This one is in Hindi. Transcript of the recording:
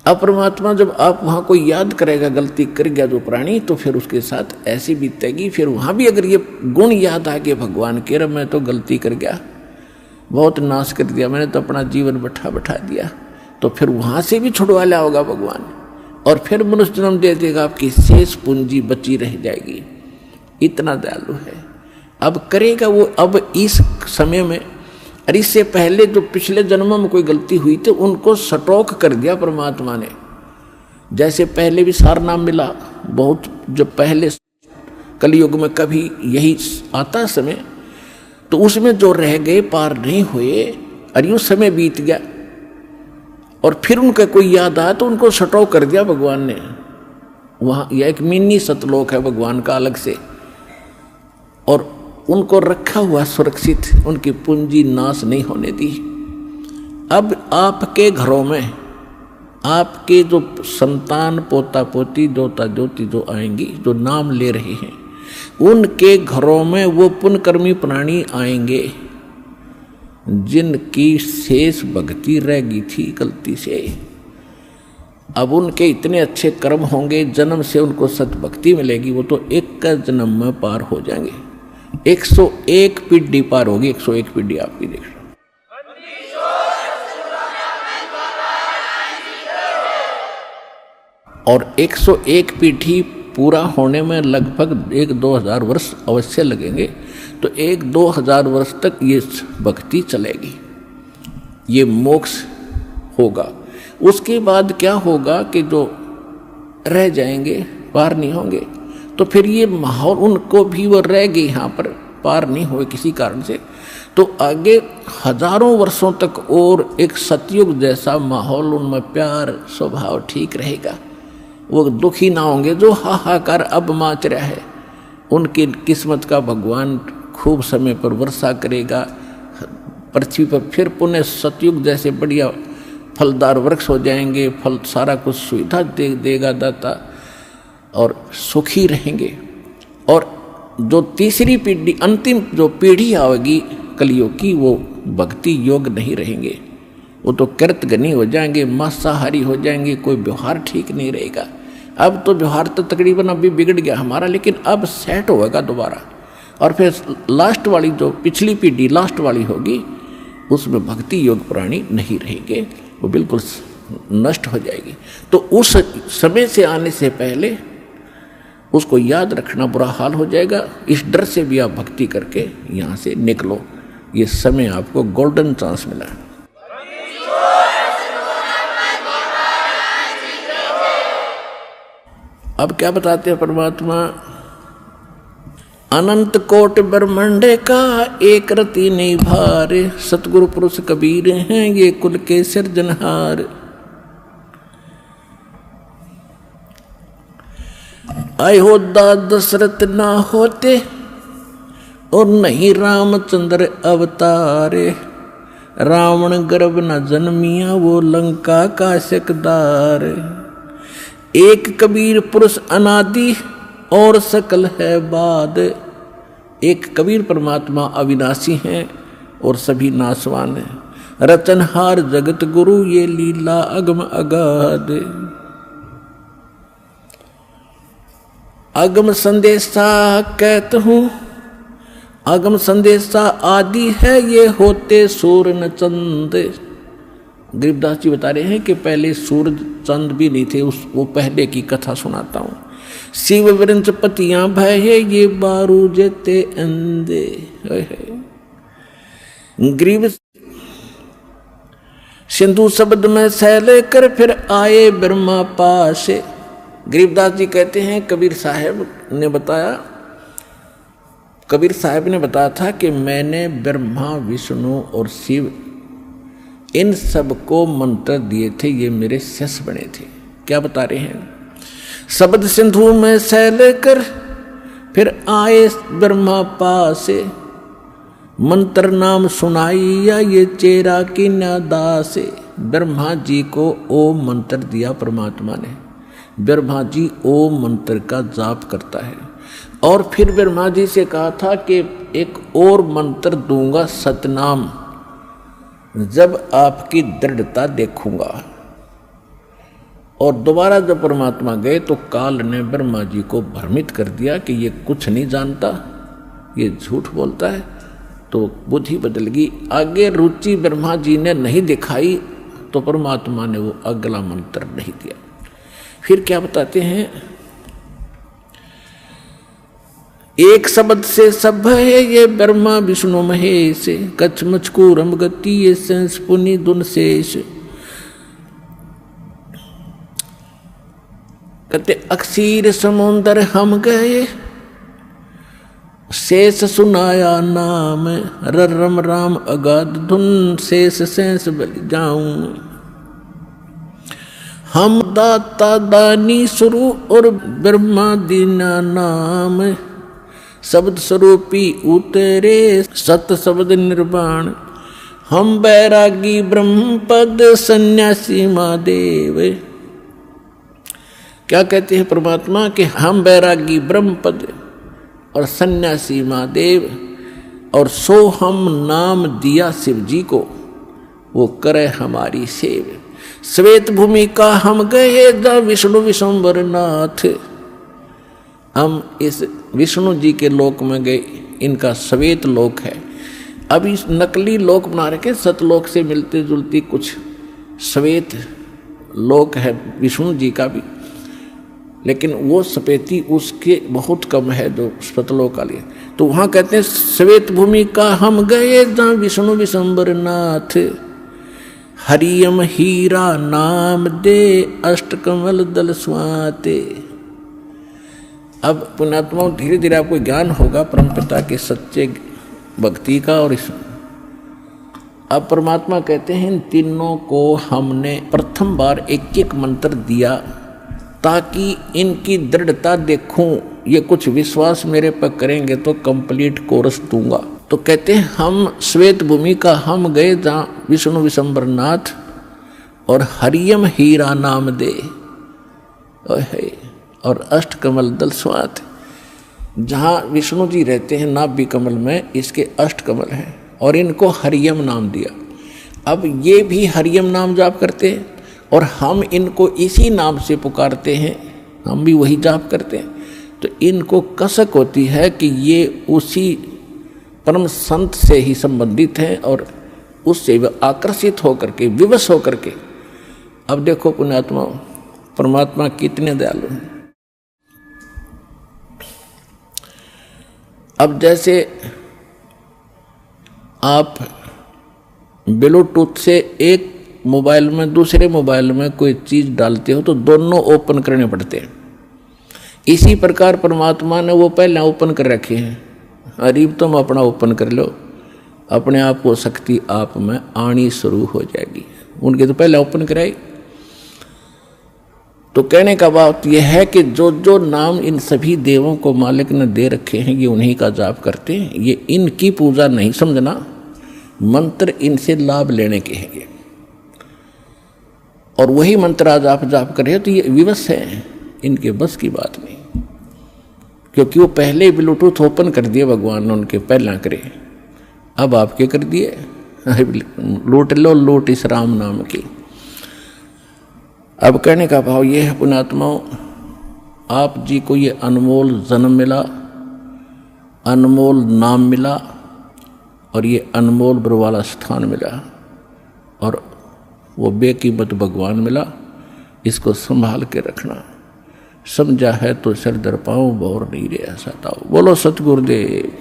अब परमात्मा जब आप वहाँ कोई याद करेगा, गलती कर गया जो प्राणी, तो फिर उसके साथ ऐसी बीतेगी। फिर वहाँ भी अगर ये गुण याद आ गए भगवान के, रब मैं तो गलती कर गया, बहुत नाश कर दिया, मैंने तो अपना जीवन बैठा दिया, तो फिर वहाँ से भी छुड़वा लिया होगा भगवान, और फिर मनुष्य जन्म दे देगा, आपकी शेष पूंजी बची रह जाएगी। इतना दयालु है। अब करेगा वो, अब इस समय में, और इससे पहले जो पिछले जन्मों में कोई गलती हुई थी उनको स्टॉक कर दिया परमात्मा ने। जैसे पहले भी सार नाम मिला बहुत, जब पहले कलयुग में कभी यही आता समय, तो उसमें जो रह गए पार नहीं हुए, और यूं समय बीत गया, और फिर उनका कोई याद आया तो उनको स्टॉक कर दिया भगवान ने। वहाँ यह एक मिनी सतलोक है भगवान का अलग से, और उनको रखा हुआ सुरक्षित, उनकी पूंजी नाश नहीं होने दी। अब आपके घरों में आपके जो संतान, पोता पोती, दोता दोती जो आएंगी, जो नाम ले रहे हैं, उनके घरों में वो पुण्यकर्मी प्राणी आएंगे जिनकी शेष भक्ति रह गई थी गलती से। अब उनके इतने अच्छे कर्म होंगे, जन्म से उनको सतभक्ति मिलेगी, वो तो एक का जन्म में पार हो जाएंगे। 101 पीढ़ी पार होगी, 101 पीढ़ी आपकी देख रहा। और 101 पीढ़ी पूरा होने में लगभग 1-2 हजार वर्ष अवश्य लगेंगे, तो 1-2 हजार वर्ष तक ये भक्ति चलेगी, ये मोक्ष होगा। उसके बाद क्या होगा कि जो रह जाएंगे, पार नहीं होंगे, तो फिर ये माहौल उनको भी वो रह गए यहाँ पर, पार नहीं हुए किसी कारण से, तो आगे हजारों वर्षों तक और एक सतयुग जैसा माहौल, उनमें प्यार स्वभाव ठीक रहेगा। वो दुखी ना होंगे जो हाहाकार अब माच रहा है। उनकी किस्मत का भगवान खूब समय पर वर्षा करेगा पृथ्वी पर, फिर पुनः सतयुग जैसे बढ़िया फलदार वृक्ष हो जाएंगे, फल सारा कुछ सुविधा देगा दाता, और सुखी रहेंगे। और जो तीसरी पीढ़ी, अंतिम जो पीढ़ी आएगी कलियुग की, वो भक्ति योग नहीं रहेंगे, वो तो कृतघ्नी हो जाएंगे, मांसाहारी हो जाएंगे, कोई व्यवहार ठीक नहीं रहेगा। अब तो व्यवहार तो तकरीबन अभी बिगड़ गया हमारा, लेकिन अब सेट होगा दोबारा। और फिर लास्ट वाली जो पिछली पीढ़ी लास्ट वाली होगी, उसमें भक्ति योग प्राणी नहीं रहेंगे, वो बिल्कुल नष्ट हो जाएगी। तो उस समय से आने से पहले उसको याद रखना, बुरा हाल हो जाएगा। इस डर से भी आप भक्ति करके यहाँ से निकलो, ये समय आपको गोल्डन चांस मिला है। अब क्या बताते हैं परमात्मा, अनंत कोट ब्रह्मांडे का एक रति नहीं भार, सतगुरु पुरुष कबीर हैं ये कुल के सिरजनहार। अयोध्या दशरथ ना होते और नहीं रामचंद्र अवतारे, रावण गर्भ न जन्मिया वो लंका का सिकदार। एक कबीर पुरुष अनादि और सकल है बाद, एक कबीर परमात्मा अविनाशी हैं और सभी नाशवान हैं। रचनहार जगत गुरु ये लीला अगम अगाध, अगम संदेशा कहत हूँ, अगम संदेशा आदि है ये होते सूर्य न चंद। गरीबदास जी बता रहे हैं कि पहले सूरज चंद भी नहीं थे, वो पहले की कथा सुनाता हूँ। शिव वृंच पतियां भय है ये बारू जेते अंधे, ग्रीव सिंधु शब्द में सैले कर फिर आए ब्रह्मा पास। गरीबदास जी कहते हैं कबीर साहब ने बताया, कबीर साहब ने बताया था कि मैंने ब्रह्मा विष्णु और शिव इन सबको मंत्र दिए थे, ये मेरे शिष्य बने थे। क्या बता रहे हैं, शब्द सिंधु में सैल कर फिर आए ब्रह्मा पास, मंत्र नाम सुनाइया ये चेरा की नादास। ब्रह्मा जी को ओम मंत्र दिया परमात्मा ने, ब्रह्मा जी ओम मंत्र का जाप करता है। और फिर ब्रह्मा जी से कहा था कि एक और मंत्र दूंगा सतनाम, जब आपकी दृढ़ता देखूंगा। और दोबारा जब परमात्मा गए तो काल ने ब्रह्मा जी को भ्रमित कर दिया कि ये कुछ नहीं जानता, ये झूठ बोलता है। तो बुद्धि बदल गई। आगे रुचि ब्रह्मा जी ने नहीं दिखाई तो परमात्मा ने वो अगला मंत्र नहीं दिया। फिर क्या बताते हैं, एक शब्द से सब है ये ब्रह्मा विष्णु महेश, कच्छ मचकूरम गति ये सेंस पुनि दुन शेष। कहते अक्षीर समुंदर हम गए, शेष सुनाया नाम, रम राम अगाध धुन, शेष सेंस बलि जाऊं। हम दाता दानी शुरू और ब्रह्मा दीना नाम, शब्द स्वरूपी उतरे सत शब्द निर्वाण। हम बैरागी ब्रह्म पद सन्यासी महादेव। क्या कहते हैं परमात्मा कि हम बैरागी ब्रह्म पद और सन्यासी महादेव, और सो हम नाम दिया शिव जी को, वो करे हमारी सेव। श्वेत भूमि का हम गए द विष्णु विशंबर नाथ। हम इस विष्णु जी के लोक में गए, इनका श्वेत लोक है। अब इस नकली लोक बना रखे, सतलोक से मिलते जुलती कुछ श्वेत लोक है विष्णु जी का भी, लेकिन वो सपेती उसके बहुत कम है जो सतलोक का लिए। तो वहाँ कहते हैं श्वेत भूमि का हम गए जहाँ विष्णु विशंबर नाथ, हरियम हीरा नाम दे अष्टकमल दल स्वाते। अब पुण्यात्माओं धीरे धीरे आपको ज्ञान होगा परमपिता के सच्चे भक्ति का। और इस अब परमात्मा कहते हैं इन तीनों को हमने प्रथम बार एक एक मंत्र दिया ताकि इनकी दृढ़ता देखूं, ये कुछ विश्वास मेरे पर करेंगे तो कंप्लीट कोर्स दूंगा। तो कहते हैं हम श्वेत भूमि का हम गए जहाँ विष्णु विशंबर नाथ, और हरियम हीरा नाम दे और अष्टकमल दल स्वात, जहाँ विष्णु जी रहते हैं नाभि कमल में, इसके अष्टकमल हैं और इनको हरियम नाम दिया। अब ये भी हरियम नाम जाप करते हैं और हम इनको इसी नाम से पुकारते हैं, हम भी वही जाप करते हैं। तो इनको कसक होती है कि ये उसी परम संत से ही संबंधित हैं और उससे आकर्षित होकर के, विवश होकर के। अब देखो पुण्यात्मा परमात्मा कितने दयालु हैं। अब जैसे आप ब्लूटूथ से एक मोबाइल में दूसरे मोबाइल में कोई चीज़ डालते हो तो दोनों ओपन करने पड़ते हैं, इसी प्रकार परमात्मा ने वो पहले ओपन कर रखे हैं। अरीब तुम अपना ओपन कर लो, अपने आप को शक्ति आप में आनी शुरू हो जाएगी। उनके तो पहले ओपन कराई। तो कहने का बात यह है कि जो जो नाम इन सभी देवों को मालिक ने दे रखे हैं, ये उन्हीं का जाप करते हैं। ये इनकी पूजा नहीं समझना, मंत्र इनसे लाभ लेने के हैं ये। और वही मंत्र आज आप जाप कर रहे हो तो ये विवश है, इनके बस की बात नहीं, क्योंकि वो पहले ब्लूटूथ ओपन कर दिए भगवान ने, उनके पहला करे, अब आपके कर दिए। लूट लो लूट इस राम नाम की। अब कहने का भाव ये है पुण्यात्माओं, आप जी को ये अनमोल जन्म मिला, अनमोल नाम मिला और ये अनमोल बरवाला स्थान मिला और वो बेकीमत भगवान मिला। इसको संभाल के रखना, समझा है तो सर दर पाऊं, बोर नहीं रहा सताओ। बोलो सतगुरुदेव।